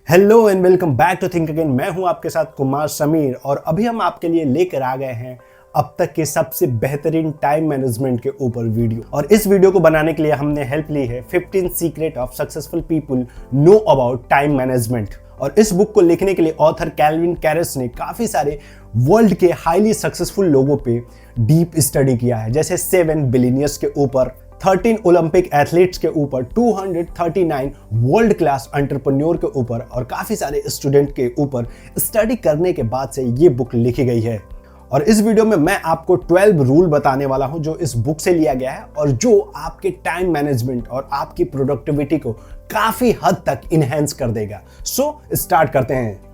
Hello and welcome back to think again. मैं हूं आपके साथ कुमार समीर और अभी हम आपके लिए लेकर आ गए हैं अब तक के सबसे बेहतरीन टाइम मैनेजमेंट के ऊपर वीडियो। और इस वीडियो को बनाने के लिए हमने हेल्प ली है 15 secret of successful people know about time management. और इस बुक को लिखने के लिए ऑथर कैल्विन कैरस ने काफी सारे वर्ल्ड के हाईली सक्सेसफुल लोगों पे डीप स्टडी किया है, जैसे 7 बिलियनियर्स के ऊपर, 13 ओलंपिक एथलीट्स के ऊपर, 239 वर्ल्ड क्लास एंटरप्रेन्योर के ऊपर और काफी सारे स्टूडेंट के ऊपर स्टडी करने के बाद से ये बुक लिखी गई है। और इस वीडियो में मैं आपको 12 रूल बताने वाला हूं जो इस बुक से लिया गया है और जो आपके टाइम मैनेजमेंट और आपकी प्रोडक्टिविटी को काफी हद तक इनहेंस कर देगा। सो स्टार्ट करते हैं।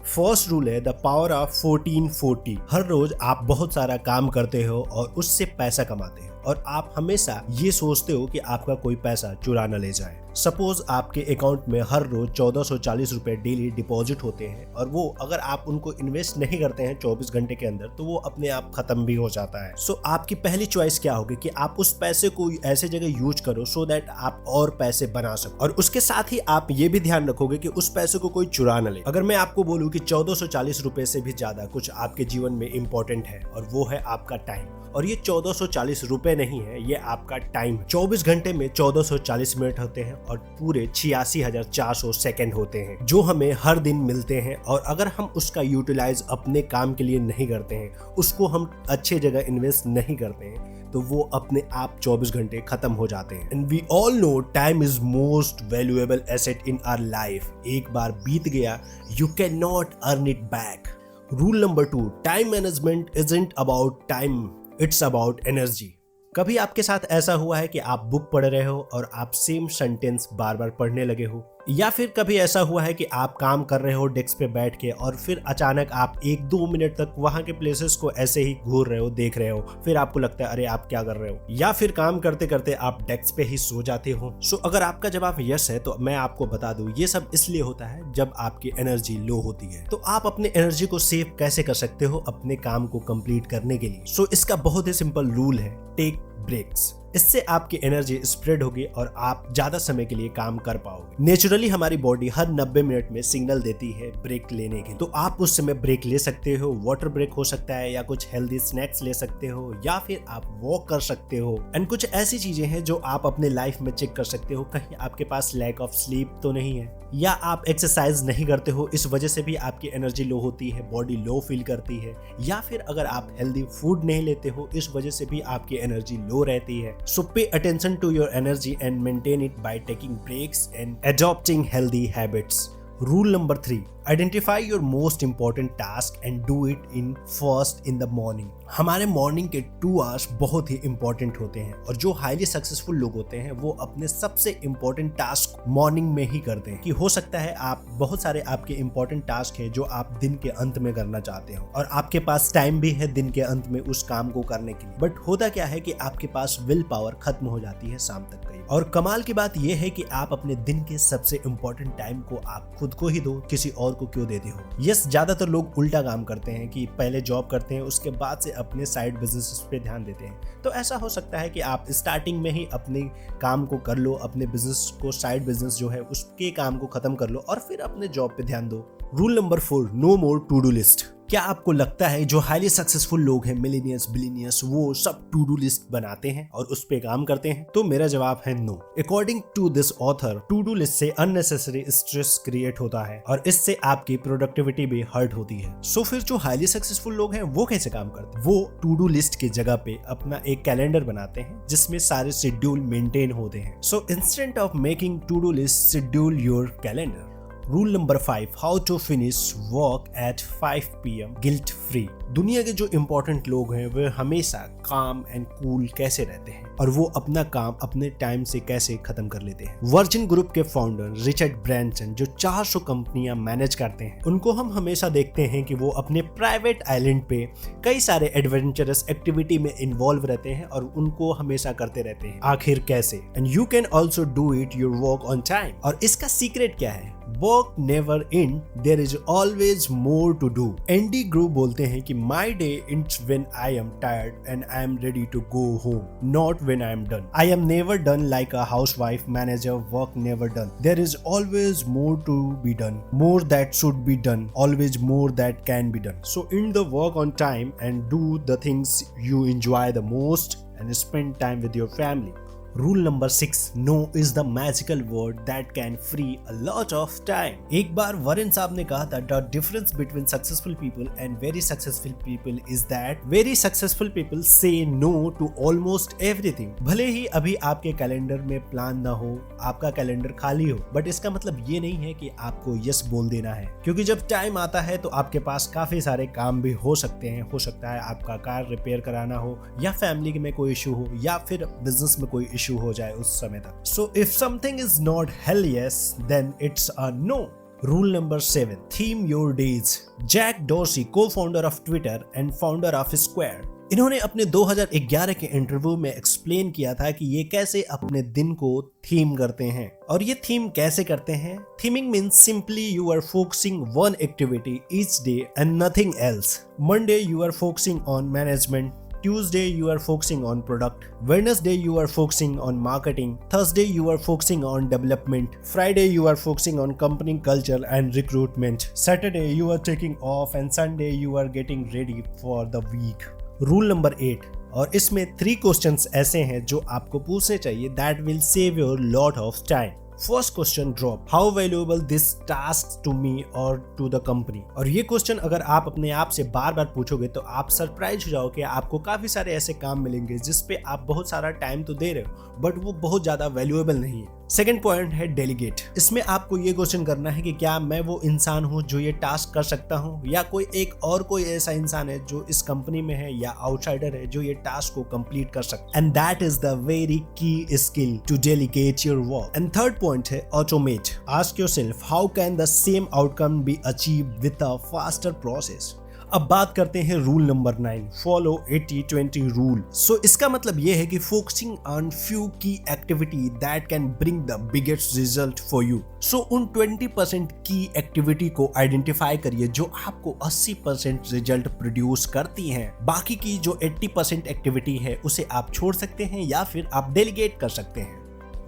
फर्स्ट रूल है द पावर ऑफ 1440। हर रोज आप बहुत सारा काम करते हो और उससे पैसा कमाते हो और आप हमेशा ये सोचते हो कि आपका कोई पैसा चुरा न ले जाए। सपोज आपके अकाउंट में हर रोज 1440 रुपए डेली डिपॉजिट होते हैं और वो अगर आप उनको इन्वेस्ट नहीं करते हैं 24 घंटे के अंदर तो वो अपने आप खत्म भी हो जाता है। सो आपकी पहली चॉइस क्या होगी कि आप उस पैसे को ऐसे जगह यूज करो सो दैट आप और पैसे बना सको। और उसके साथ ही आप ये भी ध्यान रखोगे कि उस पैसे को कोई चुरा न ले। अगर मैं आपको बोलूं कि 1440 रुपए से भी ज्यादा कुछ आपके जीवन में इंपॉर्टेंट है और वो है आपका टाइम, और ये 1440 रुपए नहीं है, ये आपका टाइम। 24 घंटे में 1440 मिनट होते हैं और पूरे 86,400 सेकंड होते हैं जो हमें हर दिन मिलते हैं। और अगर हम उसका यूटिलाइज अपने काम के लिए नहीं करते हैं, उसको हम अच्छे जगह इन्वेस्ट नहीं करते हैं, तो वो अपने आप 24 घंटे खत्म हो जाते हैं। And we all know time is most valuable asset in our life. एक बार बीत गया, you can not earn it back. Rule number 2, time management isn't about time, it's about energy. कभी आपके साथ ऐसा हुआ है कि आप बुक पढ़ रहे हो और आप सेम सेंटेंस बार बार पढ़ने लगे हो, या फिर कभी ऐसा हुआ है कि आप काम कर रहे हो डेस्क पे बैठ के और फिर अचानक आप 1-2 मिनट तक वहां के प्लेसेस को ऐसे ही घूर रहे हो, देख रहे हो, फिर आपको लगता है अरे आप क्या कर रहे हो, या फिर काम करते करते आप डेस्क पे ही सो जाते हो। सो अगर आपका जवाब यस है तो मैं आपको बता दूं ये सब इसलिए होता है जब आपकी एनर्जी लो होती है। तो आप अपने एनर्जी को सेव कैसे कर सकते हो अपने काम को कंप्लीट करने के लिए? सो इसका बहुत ही सिंपल रूल है, टेक ब्रेक्स। इससे आपकी एनर्जी स्प्रेड होगी और आप ज्यादा समय के लिए काम कर पाओगे। नेचुरली हमारी बॉडी हर 90 मिनट में सिग्नल देती है ब्रेक लेने के, तो आप उस समय ब्रेक ले सकते हो। वाटर ब्रेक हो सकता है या कुछ हेल्दी स्नैक्स ले सकते हो या फिर आप वॉक कर सकते हो। एंड कुछ ऐसी चीजें हैं जो आप अपने लाइफ में चेक कर सकते हो, कहीं आपके पास लैक ऑफ स्लीप तो नहीं है, या आप एक्सरसाइज नहीं करते हो, इस वजह से भी आपकी एनर्जी लो होती है, बॉडी लो फील करती है, या फिर अगर आप हेल्दी फूड नहीं लेते हो इस वजह से भी आपकी एनर्जी लो रहती है। So pay attention to your energy and maintain it by taking breaks and adopting healthy habits. Rule number 3, identify your most important task and do it in first in the morning. हमारे morning के 2 hours बहुत ही important होते हैं और जो highly successful लोग होते हैं वो अपने सबसे इंपॉर्टेंट टास्क मॉर्निंग में ही करते हैं। कि हो सकता है आप बहुत सारे आपके इंपॉर्टेंट टास्क हैं जो आप दिन के अंत में करना चाहते हो और आपके पास टाइम भी है दिन के अंत में उस काम को करने के लिए, बट होता क्या है कि आपके पास विल पावर खत्म हो जाती है शाम तक कई। और कमाल की बात यह है कि आप अपने दिन के सबसे इंपॉर्टेंट टाइम को आप खुद को ही दो, किसी और को क्यों देते हो? यस, ज्यादातर लोग उल्टा काम करते हैं कि पहले जॉब करते हैं उसके बाद से अपने साइड बिजनेस पे ध्यान देते हैं। तो ऐसा हो सकता है कि आप स्टार्टिंग में ही अपने काम को कर लो, अपने बिजनेस को, साइड बिजनेस जो है उसके काम को खत्म कर लो और फिर अपने जॉब पे ध्यान दो। Rule number 4, no more to do list. क्या आपको लगता है जो हाईली सक्सेसफुल लोग हैं, मिलियनियर्स, बिलियनियर्स, वो सब टू डू लिस्ट बनाते हैं और उस पे काम करते हैं? तो मेरा जवाब है no. According to this author, to do list से अननेसेसरी स्ट्रेस क्रिएट होता है और इससे आपकी प्रोडक्टिविटी भी हर्ट होती है। सो फिर जो हाईली सक्सेसफुल लोग हैं वो कैसे काम करते हैं? वो टू डू लिस्ट की जगह पे अपना एक कैलेंडर बनाते हैं जिसमें सारे शेड्यूल मेंटेन होते हैं। So instant of making to do list, schedule your calendar. Rule number 5, how to finish work at 5 PM guilt free. दुनिया के जो इंपॉर्टेंट लोग हैं वे हमेशा काम एंड कूल कैसे रहते हैं और वो अपना काम अपने टाइम से कैसे खत्म कर लेते हैं। वर्जिन ग्रुप के फाउंडर रिचर्ड ब्रैंसन जो 400 कंपनियां मैनेज करते हैं, उनको हम हमेशा देखते हैं कि वो अपने प्राइवेट आइलैंड पे कई सारे एडवेंचरस एक्टिविटी में इन्वॉल्व रहते हैं और उनको हमेशा करते रहते हैं। आखिर कैसे? And you can also do it your work on time. और इसका सीक्रेट क्या है? Work never end, there is always more to do. Andy Grove बोलते हैं कि my day it's when I am tired and I am ready to go home, not when I am done. I am never done like a housewife manager, work never done. There is always more to be done, more that should be done, always more that can be done. So end the work on time and do the things you enjoy the most and spend time with your family. Rule number 6, no is the magical word that can free a lot of time. एक बार वरुण साहब ने कहा था, the difference between successful people and very successful people is that very successful people say no to almost everything. भले ही अभी आपके calendar में plan ना हो, आपका कैलेंडर खाली हो, बट इसका मतलब ये नहीं है कि आपको यस बोल देना है, क्योंकि जब टाइम आता है तो आपके पास काफी सारे काम भी हो सकते हैं। हो सकता है आपका कार रिपेयर कराना हो, या फैमिली में कोई इशू हो, या फिर बिजनेस में कोई इशू हो जाए उस समय तक। So if something is not hell yes, then it's a no. Rule number 7, theme your days. Jack Dorsey, cofounder of Twitter and founder of Square, इन्होंने अपने 2011 के इंटरव्यू में एक्सप्लेन किया था कि ये कैसे अपने दिन को थीम करते हैं। और ये थीम कैसे करते हैं? Theming means simply you are focusing one activity each day and nothing else. Monday you are focusing on management, Tuesday you are focusing on product, Wednesday you are focusing on marketing, Thursday you are focusing on development, Friday you are focusing on company culture and recruitment, Saturday you are taking off and Sunday you are getting ready for the week. Rule number 8, और इसमें 3 questions ऐसे हैं जो आपको पूछने चाहिए that will save your lot of time. First question drop, how valuable this task to me और to the company. और ये क्वेश्चन अगर आप अपने आप से बार बार पूछोगे तो आप सरप्राइज हो जाओगे। आपको काफी सारे ऐसे काम मिलेंगे जिसपे आप बहुत सारा टाइम तो दे रहे हो, बट वो बहुत ज्यादा वैल्यूएबल नहीं है। सेकेंड पॉइंट है डेलीगेट। इसमें आपको ये क्वेश्चन करना है कि क्या मैं वो इंसान हूँ जो ये टास्क कर सकता हूँ, या कोई ऐसा इंसान है जो इस कंपनी में है या आउटसाइडर है जो ये टास्क को कंप्लीट कर सकता है। And that is the very key skill to delegate your work. And third point है automate. Ask yourself, how can the same outcome be achieved with a faster process. अब बात करते हैं rule number 9, follow 80-20 rule. So इसका मतलब यह है कि focusing on few key activity that can bring the biggest result for you. So उन 20% की एक्टिविटी को आइडेंटिफाई करिए जो आपको 80% रिजल्ट प्रोड्यूस करती हैं। बाकी की जो 80% एक्टिविटी है उसे आप छोड़ सकते हैं या फिर आप डेलीगेट कर सकते हैं।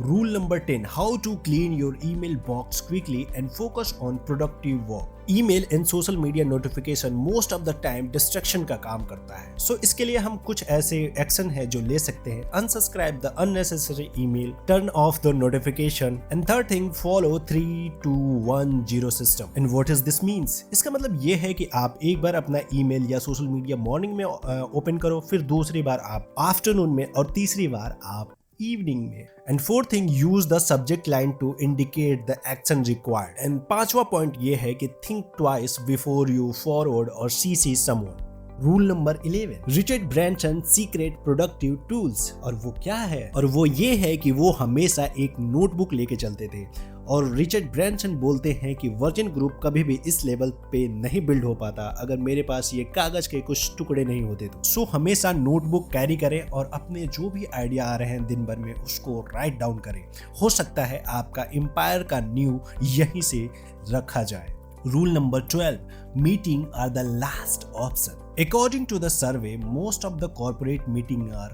Rule number 10, how to clean your email box quickly and focus on productive work. Email and social media notification most of the time distraction का काम करता है। सो इसके लिए हम कुछ ऐसे एक्शन है जो ले सकते हैं। Unsubscribe the unnecessary email, turn off the notification, and third thing, follow 3-2-1-0 system. And what is this means? इसका मतलब ये है कि आप एक बार अपना ईमेल या सोशल मीडिया मॉर्निंग में ओपन करो, फिर दूसरी बार आप आफ्टरनून में, और तीसरी बार आप इवनिंग में। And fourth thing, use the subject line to indicate the action required. And पांचवा पॉइंट ये है कि think twice before you forward और CC someone. Rule number 11, Richard Branson secret productive tools. और वो क्या है? और वो ये है कि वो हमेशा एक नोटबुक लेके चलते थे। और रिचर्ड ब्रैंसन बोलते हैं कि वर्जिन ग्रुप कभी भी इस लेवल पे नहीं बिल्ड हो पाता अगर मेरे पास ये कागज के कुछ टुकड़े नहीं होते तो। सो हमेशा नोटबुक कैरी करें और अपने जो भी आइडिया आ रहे हैं दिन भर में उसको राइट डाउन करें। हो सकता है आपका एम्पायर का नींव यहीं से रखा जाए। Rule number 12, meeting are the last option. According to the survey, most of the corporate meeting are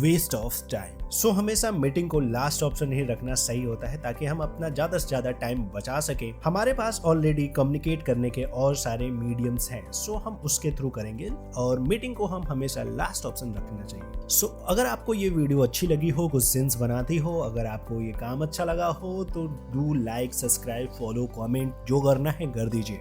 waste of time. So हमेशा मीटिंग को लास्ट ऑप्शन ही रखना सही होता है ताकि हम अपना ज्यादा से ज्यादा टाइम बचा सके। हमारे पास ऑलरेडी कम्युनिकेट करने के और सारे मीडियम्स हैं, सो हम उसके थ्रू करेंगे और मीटिंग को हम हमेशा लास्ट ऑप्शन रखना चाहिए। सो अगर आपको ये वीडियो अच्छी लगी हो, कुछ सेंस बनाती हो, अगर आपको ये काम अच्छा लगा हो तो do like, subscribe, follow, comment, जो करना है कर दीजिए।